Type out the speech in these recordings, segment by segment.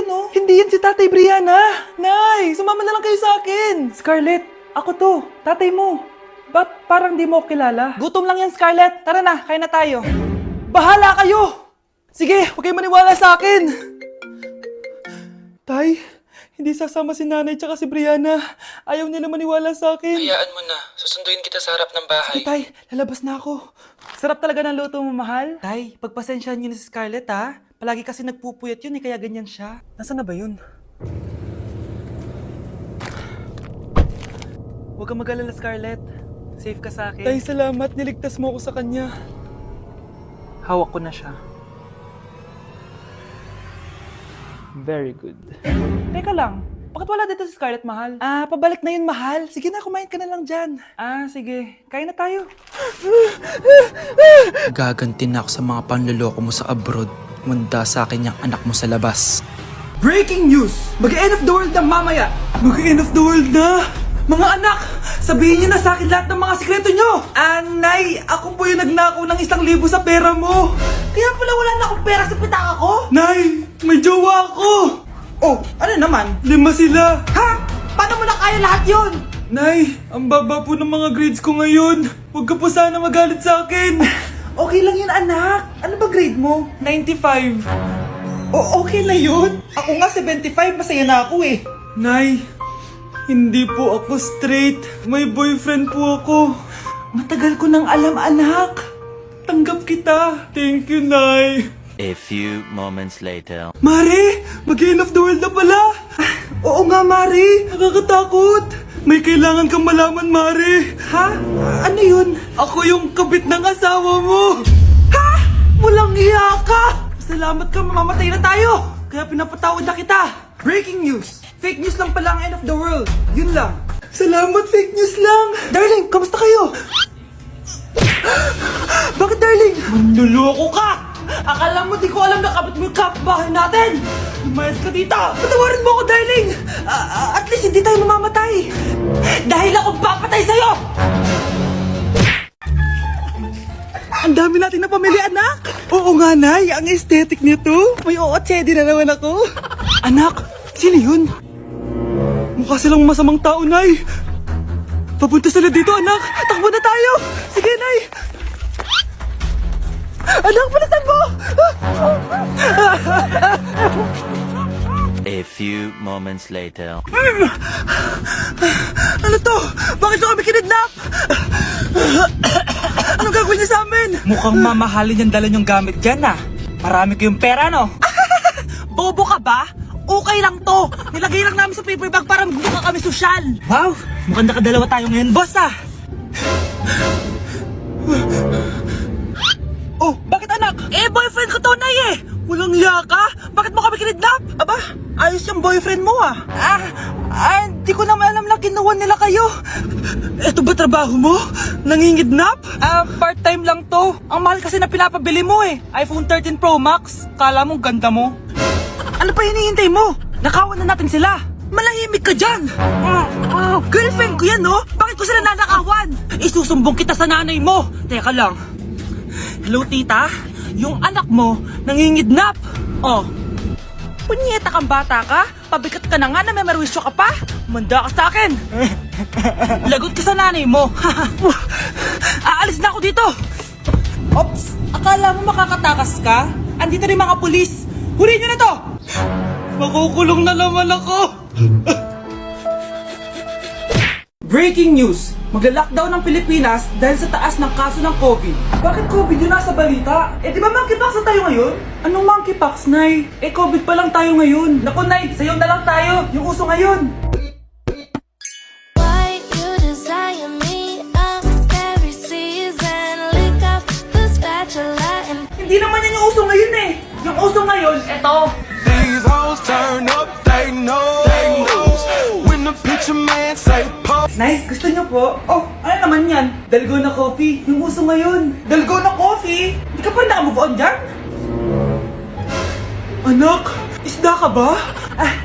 yun, oh. Hindi yan si Tatay Brianna. Nay, sumama na lang kayo sa akin. Scarlett, ako to. Tatay mo. Ba't parang di mo ako kilala? Gutom lang yan, Scarlett. Tara na, kain na tayo. Bahala kayo! Sige, huwag kayo maniwala sa akin. Tay, hindi sasama si nanay tsaka si Brianna. Ayaw nila maniwala sa akin. Hayaan mo na. Susunduin kita sa harap ng bahay. Sige, Tay, lalabas na ako. Sarap talaga ng luto mo, mahal. Tay, pagpasensyahan niyo na si Scarlett, ha? Palagi kasi nagpupuyat yun, kaya ganyan siya. Nasaan na ba yun? Huwag kang mag-alala, Scarlett. Safe ka sa akin. Tay, salamat. Niligtas mo ako sa kanya. Hawak ko na siya. Very good. Teka lang, bakit wala dito si Scarlett, mahal? Pabalik na yun, mahal. Sige na, kumain ka na lang dyan. Sige. Kain na tayo. Gaganti na ako sa mga panloloko mo sa abroad. Manda sa akin yung anak mo sa labas. Breaking news! Mag-end of the world na mamaya! Mag-end of the world na! Mga anak! Sabihin niyo na sa akin lahat ng mga sikreto niyo! Nay, ako po yung nagnakaw ng 1,000 sa pera mo! Kaya pala wala na akong pera sa pitaka ko? Nay, may jowa ako! Oh, ano naman? 5 sila! Ha? Paano mo na kaya lahat yun? Nay, ang baba po ng mga grades ko ngayon. Huwag ka po sana magalit sa akin. Okay lang yun, anak. Ano ba grade mo? 95. Okay na yun. Ako nga 75, masaya na ako eh. Nay, hindi po ako straight. May boyfriend po ako. Matagal ko nang alam, anak. Tanggap kita. Thank you, Nay. A few moments later. Mari, mag-end of the world na pala. Oo nga, Mari. Nakakatakot. May kailangan kang malaman, Mari. Ha? Ano yun? Ako yung kabit ng asawa mo. Ha? Walang iya ka. Salamat ka, mamamatay na tayo. Kaya pinapatawad na kita. Breaking news. Fake news lang pala ang end of the world. Yun lang. Salamat, fake news lang. Darling, kamusta kayo? Bakit, darling? Manluloko ka! Akala mo di ko alam na kapit mo yung kapbahay natin! Lumayas ka dito! Patawarin mo ako, darling! At least hindi tayo mamamatay! Dahil ako papatay sa'yo! Ang dami natin na pamilya, anak! Oo nga, Nay! Ang aesthetic nito! May ootsedi na naman ako! Anak! Sino yun? Mukha silang masamang tao, Nay! Papunta sila dito, anak! Takbo na tayo! Sige, Nay! Anak, palasan mo! A few moments later. Ano to? Bakit nyo kami kinidnap? Anong gagawin niya sa amin? Mukhang mamahalin yung dala nyong gamit dyan, Marami kayong pera, no? Bobo ka ba? Okay lang to. Nilagay lang namin sa paper bag para magbuka kami sosyal. Wow! Mukhang nakadalawa tayo ngayon, boss, Oh, bakit, anak? Boyfriend ko to, Nay, Walang liya ka? Bakit mo kami kinidnap? Aba, ayos yung boyfriend mo, hindi ko naman alam na kinuha nila kayo. Eto ba trabaho mo? Nangingidnap? Part-time lang to. Ang mahal kasi na pinapabili mo, iPhone 13 Pro Max. Kala mo ganda mo. Ano pa hinihintay mo? Nakawan na natin sila. Malahimik ka dyan! Girlfriend ko yan, no? Bakit ko sila nanakawan? Isusumbong kita sa nanay mo. Teka lang. Hello, tita? Yung anak mo, nangingidnap. Punyeta kang bata ka? Pabikat ka na nga na may marwisyo ka pa? Manda ka sa akin. Lagot ka sa nanay mo. Aalis na ako dito. Ops, akala mo makakatakas ka? Andito rin mga pulis. Huli nyo na to! Makukulong na naman ako. Breaking news! Magla-lockdown ng Pilipinas dahil sa taas ng kaso ng COVID. Bakit COVID yun nasa balita? Di ba monkeypox na tayo ngayon? Anong monkeypox, Nay? COVID pa lang tayo ngayon. Naku, Nay, sayo na lang tayo. Yung uso ngayon. Why you desire me of every season? Lick up the spatula and Hindi naman yan yung uso ngayon Yung uso ngayon, eto. These hoes turn up, they know. When the picture man say pop. Nay, gusto niyo po? Ano naman yan? Dalgona coffee. Yung uso ngayon. Dalgona coffee? Hindi ka pa na-move on dyan? Anak, isda ka ba?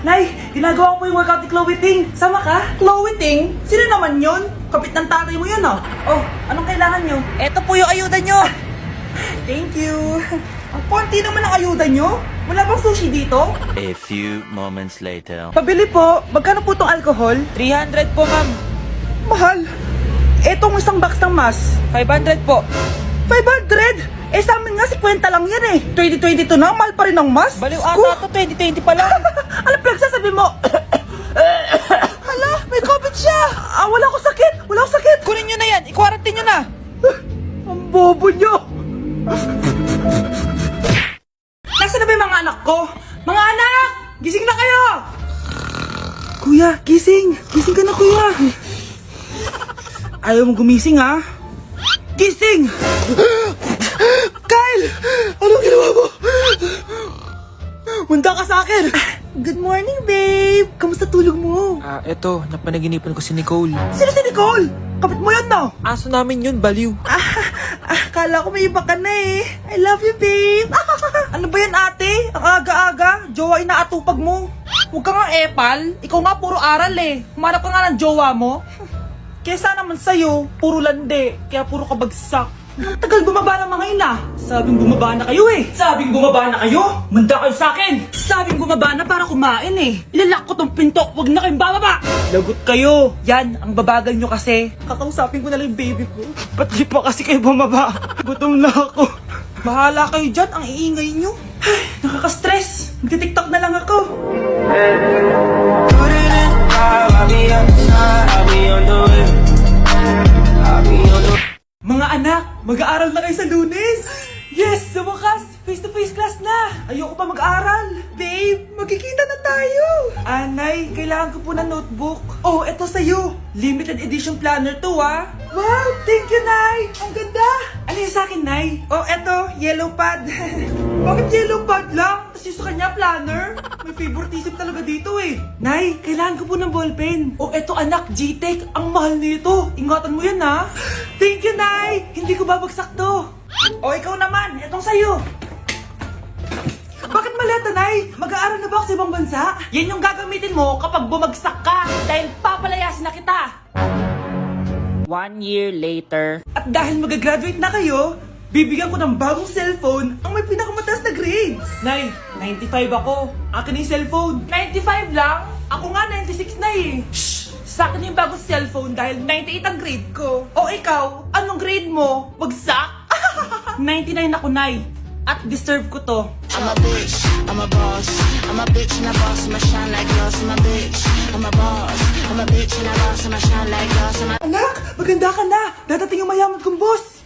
Nay, ginagawa ko yung workout ni Chloe Ting. Sama ka? Chloe Ting? Sino naman yun? Kapit ng tatay mo yun, anong kailangan nyo? Eto po yung ayuda nyo. Thank you. Ang konti naman ang ayuda nyo. Wala bang sushi dito? A few moments later. Pabili po. Magkano po tong alcohol? 300 po, ma'am. Mahal. Etong isang box ng mas. 500 po. 500? Eh sa amin nga 50 lang yan eh. 2022 na, mahal pa rin ang mas. Baliw Ko. ata to, 2020 pa lang. Ano pinagsasabi mo? Hala, may COVID siya. Wala akong sakit. Wala akong sakit. Kunin nyo na yan, i-quarantine nyo na. Ang bobo nyo. Nasaan na ba yung mga anak ko? Mga anak! Gising na kayo! Kuya, gising. Gising ka na, kuya. Ayaw mo gumising, ha? Gising! Kyle! Anong ginawa mo? Munda ka sa akin! Good morning, babe! Kamusta tulog mo? Eto, napanaginipan ko si Nicole. Sino si Nicole? Kapit mo yun, no? Aso namin yun, baliw. Kala ko may iba ka na eh. I love you, babe. Ano ba yan, ate? Ang aga-aga. Jowa inaatupag mo. Huwag ka nga epal. Ikaw nga puro aral eh. Humanap ka nga ng jowa mo. Kesa naman sa'yo, puro lande. Kaya puro kabagsak. Ang tagal bumaba ng mga ina. Sabing bumaba na kayo eh. Sabing bumaba na kayo. Manda kayo sa akin. Sabing bumaba na para kumain eh. Ilalak ko tong pinto. Huwag na kayong bababa. Lagot kayo. Yan, ang babagal nyo kasi. Kakausapin ko na lang yung baby ko. Ba't di pa kasi kayo bumaba? Gutom na ako. Bahala kayo dyan. Ang iingay nyo. Ay, nakaka-stress. Magti-tiktok na lang ako. Mga anak, mag-aaral na kayo sa Lunes! Yes! Sa wakas! Face-to-face class na! Ayoko pa mag-aaral! Babe, magkikita na tayo! Anay, kailangan ko po ng notebook. Oh, eto sa'yo! Limited edition planner to, ah! Wow! Thank you, Nay! Ang ganda! Ano yung sa'kin, Nay? Oh, eto, yellow pad. Bakit yellow pad lang? Tapos yung sa kanya, planner? May favoritism talaga dito eh. Nay, kailangan ko po ng ballpen. Oh, eto anak, G-Tech. Ang mahal nito. Ingatan mo yan, ha? Thank you, Nay! Hindi ko babagsak to. O, ikaw naman. Etong sa'yo. Bakit maleta, Nay? Mag-aaral na ba ako sa ibang bansa? Yan yung gagamitin mo kapag bumagsak ka. Dahil papalayasin na kita. 1 year later. At dahil mag-graduate na kayo, bibigyan ko ng bagong cellphone ang may pinakamataas na grades. Nay, 95 ako. Akin na yung cellphone. 95 lang? Ako nga 96 na eh. Shh! Sa akin yung bagong cellphone dahil 98 ang grade ko. O ikaw, anong grade mo? Bagsak? 99 ako, Nay. At deserve ko to. I'm a bitch, I'm a boss. I'm a bitch and a boss, I'ma shine like glass. I'm a bitch, I'm a boss. I'm a bitch and a boss, I'ma shine like glass. Anak, maganda ka na. Dadating yung mayaman kong boss.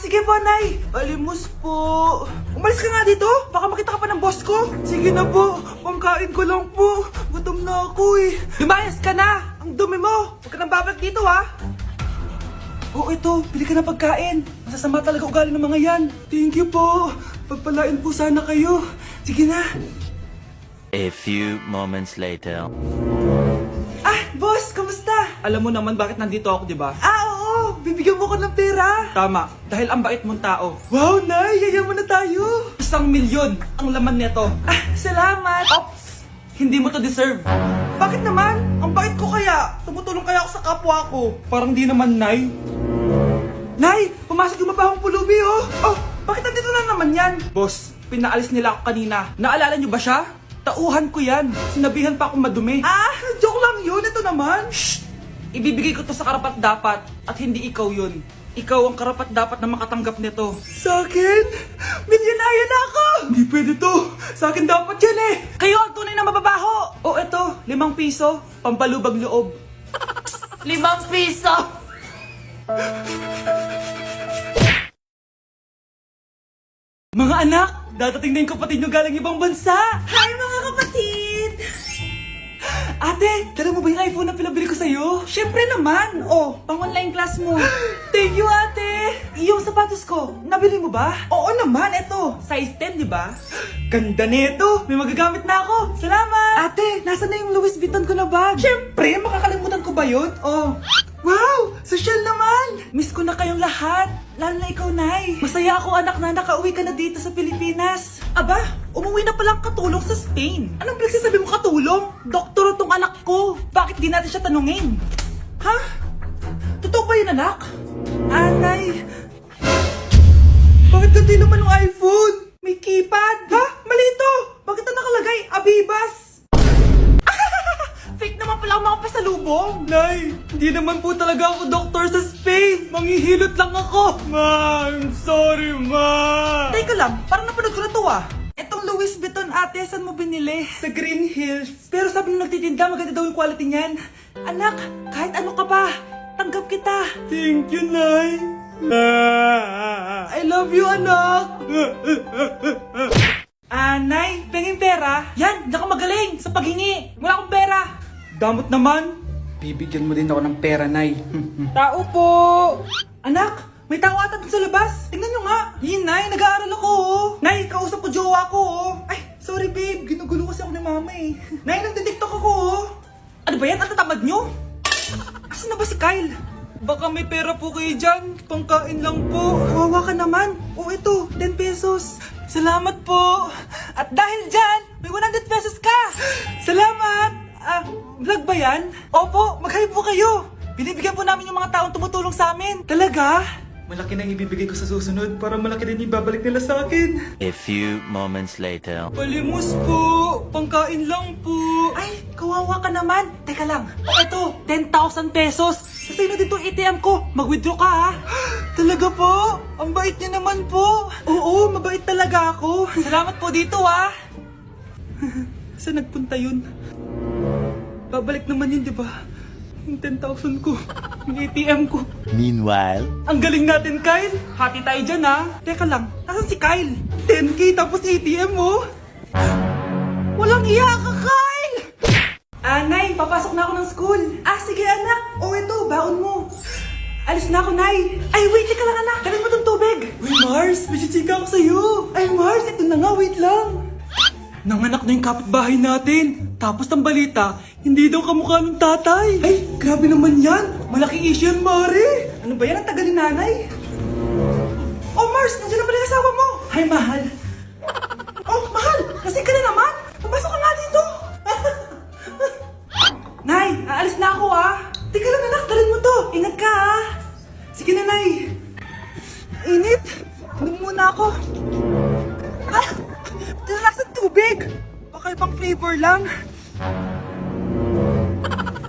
Sige po, Nay. Alimos po. Umalis ka nga dito. Baka makita ka pa ng boss ko. Sige na po. Pangkain ko lang po. Gutom na ako eh. Lumayas ka na. Ang dumi mo. Huwag ka nang babalik dito, ha. Oh, ito. Bili ka ng pagkain. Masasama talaga ugali ng mga yan. Thank you po. Pagpalain po sana kayo. Sige na. A few moments later. Boss, kamusta? Alam mo naman bakit nandito ako, di ba? Oo. Bibigyan mo ko ng pera. Tama. Dahil ang bait mong tao. Wow, Nay. Yayaman na tayo. 1,000,000 ang laman nito. Salamat. Ops. Hindi mo to deserve. Bakit naman? Ang bait ko kaya. Tumutulong kaya ako sa kapwa ko. Parang di naman, Nay. Nay, pumasok yung mabahong pulubi, oh. Oh, bakit nandito na naman yan? Boss, pinaalis nila ako kanina. Naalala niyo ba siya? Tauhan ko yan. Sinabihan pa akong madumi. Joke lang yun. Ito naman. Shh! Ibibigay ko to sa karapat-dapat at hindi ikaw yun. Ikaw ang karapat-dapat na makatanggap nito. Sa akin? Milyonaryo na ako! Hindi pwede to. Sa akin dapat yan eh. Kayo ang tunay na mababaho. Oh, eto. 5 piso. Pampalubag loob. 5 piso! Mga anak, dadating na yung kapatid nyo galing ibang bansa. Hi mga kapatid! Ate, dala mo ba yung iPhone na pinabili ko sa'yo? Siyempre naman. Oh, pang online class mo. Thank you, ate. Yung sapatos ko, nabili mo ba? Oo naman, eto. Size 10, di ba? Ganda nito. May magagamit na ako. Salamat. Ate, nasa na yung Louis Vuitton ko na bag? Siyempre, makakalimutan ko ba yun? Oh. Wow! Social naman! Miss ko na kayong lahat. Lalo na ikaw, Nay. Masaya ako, anak, na nakauwi ka na dito sa Pilipinas. Aba, umuwi na palang katulong sa Spain. Anong pinagsasabi mo katulong? Doktor tong anak ko. Bakit di natin siya tanungin? Ha? Totoo ba yun, anak? Nay. Bakit ganti naman yung iPhone? May keypad. Ha? Mali ito! Bakit na nakalagay? Abibas! Fake naman pala ang mga pasalubong. Nay, hindi naman po talaga ako doktor sa Spain. Manghihilot lang ako. Ma, I'm sorry, ma. Teka lang, parang napanood ko na to ah. Etong Louis Vuitton ate, saan mo binili? Sa Green Hills. Pero sabi nung nagtitinda, maganda daw yung quality niyan. Anak, kahit ano ka pa, tanggap kita. Thank you, Nay. I love you, anak. Nay, pengin pera? Yan, diyan ka magaling sa paghingi. Wala akong pera. Damot naman. Bibigyan mo din ako ng pera, Nay. Tao po. Anak, may tao ata dun sa labas. Tingnan nyo nga. Yun, Nay, nag-aaral ako. Nay, kausap ko jowa ko. Ay, sorry babe. Ginugulo kasi ako ni mama eh. Nay, nagtitiktok ako. Ano ba yan? Ang tatamad nyo? Asan na ba si Kyle? Baka may pera po kayo dyan. Pangkain lang po. Kawawa ka naman. O ito, 10 pesos. Salamat po. At dahil dyan, may 100 pesos ka. Salamat. Vlog ba yan? Opo, mag-hype po kayo. Binibigyan po namin yung mga taong tumutulong sa amin. Talaga? Malaki na ibibigay ko sa susunod para malaki din ibabalik nila sa akin. A few moments later. Palimos po. Pangkain lang po. Ay, kawawa ka naman. Teka lang. O ito, 10,000 pesos. Sasay na dito ATM ko. Mag-withdraw ka ha. Talaga po? Ang bait niya naman po. Oo, mabait talaga ako. Salamat po dito ha. Saan nagpunta yun? Babalik naman yun, di ba? Yung 10,000 ko. Yung ATM ko. Meanwhile. Ang galing natin, Kyle. Hati tayo dyan, ha? Teka lang, nasan si Kyle? 10K tapos ATM mo? Walang iya ka, Kyle! Nay, papasok na ako ng school. Sige, anak. O, ito, baon mo. Alis na ako, Nay. Ay, wait, teka lang, anak. Dalhin mo tong tubig. Uy, Mars, may chichika ako sa'yo. Ay, Mars, ito na nga, wait lang. Nanganak na yung kapitbahay natin. Tapos ang balita, hindi daw kamukha ng tatay. Ay, grabe naman yan. Malaking issue yan, Mari. Ano ba yan? Ang tagal ni nanay. Oh, Mars, nandiyan na pala yung asawa mo. Hi, mahal. Oh, mahal, lasing ka na naman. Pumasok ka nga dito. Nay, aalis na ako ah. Teka lang anak, dalhin mo to. Ingat ka ah. Sige na, Nay. Init. Inom muna ako. Talakas ng tubig. Baka ibang flavor lang.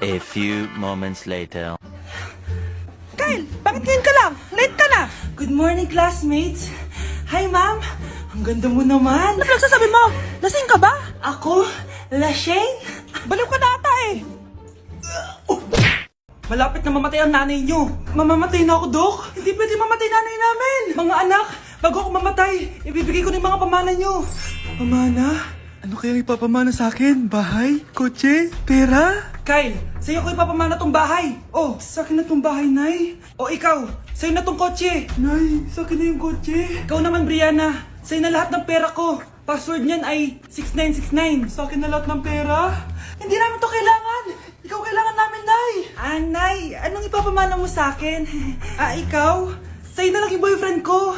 A few moments later. Kyle, bakit ngayon ka lang? Late ka na. Good morning, classmates. Hi, ma'am. Ang ganda mo naman. Ano pinagsasabi mo? Lasing ka ba? Ako? Lasing? Baliw ka na ata eh. Malapit na mamatay ang nanay nyo. Mamamatay na ako, Dok. Hindi pwede mamatay nanay namin. Mga anak, bago ako mamatay, ibibigay ko na yung mga pamana nyo. Pamana? Ano kayang ipapamana sa akin? Bahay? Kotse? Pera? Kyle, sa'yo ko ipapamana tong bahay. Oh, sa akin na tong bahay, Nay. O ikaw, sa'yo na tong kotse. Nay, sa akin na yung kotse. Ikaw naman, Brianna, sa'yo na lahat ng pera ko. Password niyan ay 6969. Sa akin na lahat ng pera? Hindi namin to kailangan. Ikaw kailangan namin, Nay. Nay, anong ipapamana mo sa akin? Ikaw? Sa'yo na lang yung boyfriend ko.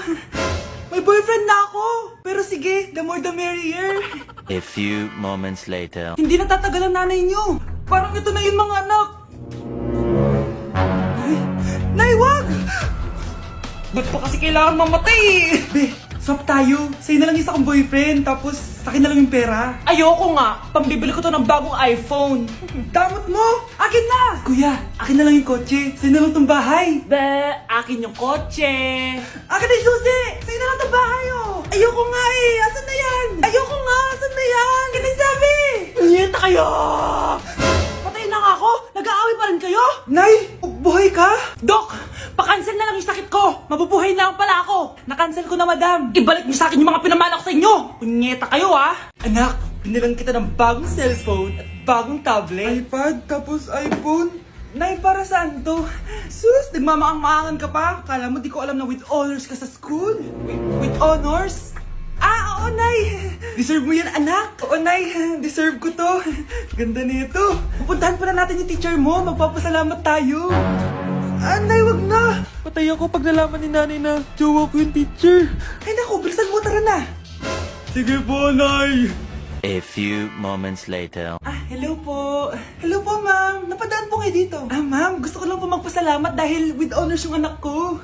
May boyfriend na ako. Pero sige, the more the merrier. A few moments later. Hindi na tatagal ang nanay niyo. Parang ito na yung mga anak. Nay, wag! Ba't pa kasi kailangan mamatay eh? Be, swap tayo. Sa'yo na lang isa kong boyfriend, tapos akin na lang yung pera. Ayoko nga. Pambibili ko to ng bagong iPhone. Damot mo! Akin na! Kuya, akin na lang yung kotse. Sa'yo na lang tong bahay. Be, akin yung kotse. Akin na yung susi! Sa'yo na lang tong bahay oh! Ayoko nga eh! Asan na yan? Ayoko nga! Asan na yan? Ganun sabi! Niyeta kayo! Patay na nga ako! Nag-aaway pa rin kayo? Nay! Buhay ka? Dok! Pa-cancel na lang yung sakit ko! Mabubuhay na lang pala ako! Na-cancel ko na, madam! Ibalik niyo sa akin yung mga pinamana ko sa inyo! Punyeta kayo, ah! Anak, binilang kita ng bagong cellphone at bagong tablet. iPad, tapos iPhone? Nay, para saan to? Sus, nagmamaang-maangan ka pa? Kala mo di ko alam na with honors ka sa school? With honors? Oo, Nay! Deserve mo yan, anak! Oo, Nay! Deserve ko to! Ganda nito! Pupuntahan pa na natin yung teacher mo! Magpapasalamat tayo! Nay, wag na! Patay ako pag nalaman ni nanay na jowa ko yung teacher! Ay naku, bilisan mo, tara na! Sige po, Nay! A few moments later. Hello po! Hello po, ma'am! Napadaan po kayo dito. Ma'am, gusto ko lang po magpasalamat dahil with honors yung anak ko.